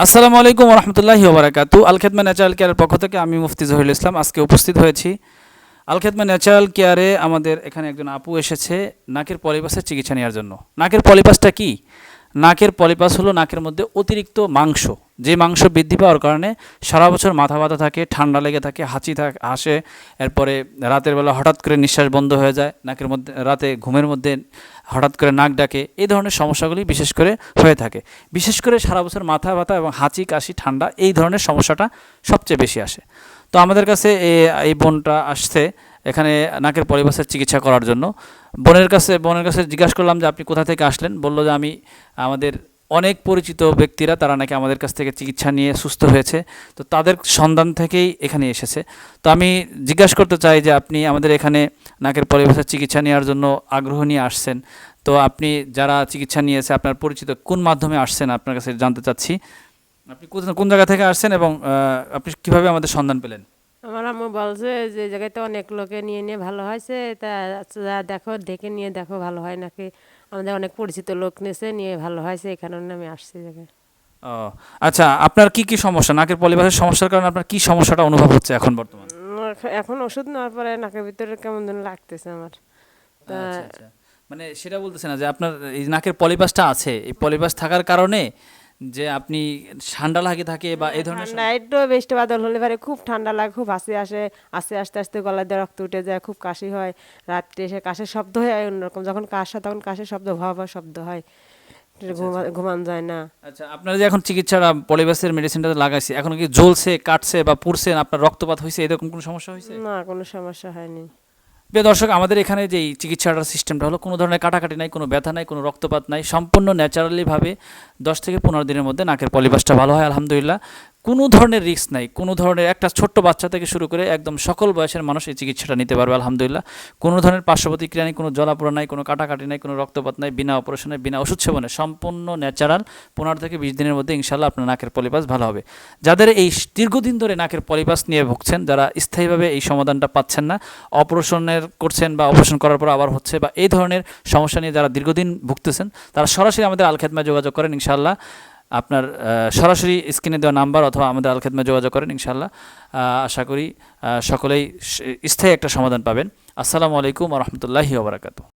আসসালামু আলাইকুম রহমতুল্লাহি ওবরাকাতু। আল খেদমা ন্যাচারাল কেয়ারের পক্ষ থেকে আমি মুফতি জহিরুল ইসলাম আজকে উপস্থিত হয়েছি। আল খেদমা ন্যাচারাল কেয়ারে আমাদের এখানে একজন আপু এসেছে নাকের পলিপাসের চিকিৎসা নেওয়ার জন্য। নাকের পলিপাসটা কি? নাকের পলিপাস হলো নাকের মধ্যে অতিরিক্ত মাংস, যে মাংস বৃদ্ধি পাওয়ার কারণে সারা বছর মাথা ব্যথা থাকে, ঠান্ডা লেগে থাকে, আসে, এরপরে রাতের বেলা হঠাৎ করে নিঃশ্বাস বন্ধ হয়ে যায়, নাকের মধ্যে রাতে ঘুমের মধ্যে হঠাৎ করে নাক ডাকে, এই ধরনের সমস্যাগুলি বিশেষ করে হয়ে থাকে। বিশেষ করে সারা বছর মাথা ব্যথা এবং হাঁচি কাশি ঠান্ডা এই ধরনের সমস্যাটা সবচেয়ে বেশি আসে। তো আমাদের কাছে এই বোনটা আসছে এখানে নাকের পলিপাসের চিকিৎসা করার জন্য। বোনের কাছে জিজ্ঞাসা করলাম যে আপনি কোথা থেকে আসলেন। বলল যে আমি আমাদের অনেক পরিচিত ব্যক্তিরা তারা নাকি আমাদের কাছ থেকে চিকিৎসা নিয়ে সুস্থ হয়েছে, তো তাদের সন্ধান থেকেই এখানে এসেছে। তো আমি জিজ্ঞাসা করতে চাই যে আপনি আমাদের এখানে নাকের পলিপাসের চিকিৎসা নেওয়ার জন্য আগ্রহ নিয়ে আসছেন, তো আপনি যারা চিকিৎসা নিয়েছে আপনার পরিচিত কোন মাধ্যমে আসছেন আপনার কাছে জানতে চাচ্ছি। আপনি কোন জায়গা থেকে আসছেন এবং আপনি কিভাবে আমাদের সন্ধান পেলেন? আমার আম্মু বলছে যে এই জায়গায় তো অনেক লোকে নিয়ে নিয়ে ভালো হয়েছে, তা যা দেখো দেখে নিয়ে দেখো ভালো হয় নাকি। আমাদের অনেক পরিচিত লোক নিয়েছে, নিয়ে ভালো হয়েছে, এই কারণে আমি আসছি এই জায়গায়। ও আচ্ছা, আপনার কি সমস্যা? নাকের পলিপাসের সমস্যার কারণে আপনার কি সমস্যাটা অনুভব হচ্ছে এখন বর্তমান? এখন ওষুধ নেওয়ার পরে নাকের ভিতরে কেমন যেন লাগতেছে আমার। তা আচ্ছা আচ্ছা, মানে সেটা বলতেছে না যে আপনার এই নাকের পলিপাসটা আছে, এই পলিপাস থাকার কারণে যে আপনি ঠান্ডা লাগে থাকে বা এই ধরনের ঠান্ডা একটু বৃষ্টি বাদল হলে পরে খুব ঠান্ডা লাগে, খুব হাসি আসে, আস্তে আস্তে আস্তে গলা দিয়ে রক্ত উঠে যায়, খুব কাশি হয়, রাত্রে এসে কাশের শব্দ হয় অন্যরকম, যখন কাশ হয় তখন কাশের শব্দ ভা ভা শব্দ হয়, আচ্ছা আচ্ছা ঘুমান যায় না। আচ্ছা, আপনারা যে এখন চিকিৎসাটা পলিপাসের মেডিসিনটা লাগাইছে, এখন কি জ্বলছে, কাটছে বা পুড়ছে, আপনার রক্তপাত হয়েছে, এরকম কোনো সমস্যা হয়েছে? না, কোনো সমস্যা হয়নি। প্রিয় দর্শক, আমাদের এখানে যে এই চিকিৎসাটার সিস্টেমটা হলো কোনো ধরনের কাটাকাটি নাই, কোনো ব্যথা নাই, কোনো রক্তপাত নাই, সম্পূর্ণ ন্যাচারালিভাবে 10 থেকে 15 দিনের মধ্যে নাকের পলিপাসটা ভালো হয় আলহামদুলিল্লাহ। কোনো ধরনের রিস্ক নাই, কোনো ধরনের, একটা ছোট্ট বাচ্চা থেকে শুরু করে একদম সকল বয়সের মানুষ এই চিকিৎসাটা নিতে পারবে আলহামদুলিল্লাহ। কোনো ধরনের পার্শ্ব প্রতিক্রিয়া নেই, কোনো জ্বলাপোড়া নাই, কোনো কাটাকাটি নাই, কোনো রক্তপাত নাই, বিনা অপারেশনে, বিনা ওষুধ সেবনে, সম্পূর্ণ ন্যাচারাল। 15 থেকে 20 দিনের মধ্যে ইনশাআল্লাহ আপনার নাকের পলিপাস ভালো হবে। যাদের এই দীর্ঘদিন ধরে নাকের পলিপাস নিয়ে ভুগছেন, যারা স্থায়ীভাবে এই সমাধানটা পাচ্ছেন না, অপারেশনের করছেন বা অপারেশন করার পর আবার হচ্ছে, বা এই ধরনের সমস্যা নিয়ে যারা দীর্ঘদিন ভুগতেছেন, তারা সরাসরি আমাদের আল খেদমায় যোগাযোগ করেন ইনশাআল্লাহ। আপনার সরাসরি স্ক্রিনে দেওয়া নাম্বার অথবা আমাদের আল খেদমায় যোগাযোগ করেন ইনশাআল্লাহ। আশা করি সকলেই স্থায়ী একটা সমাধান পাবেন। আসসালামু আলাইকুম ওয়া রাহমাতুল্লাহি ওয়া বারাকাতুহু।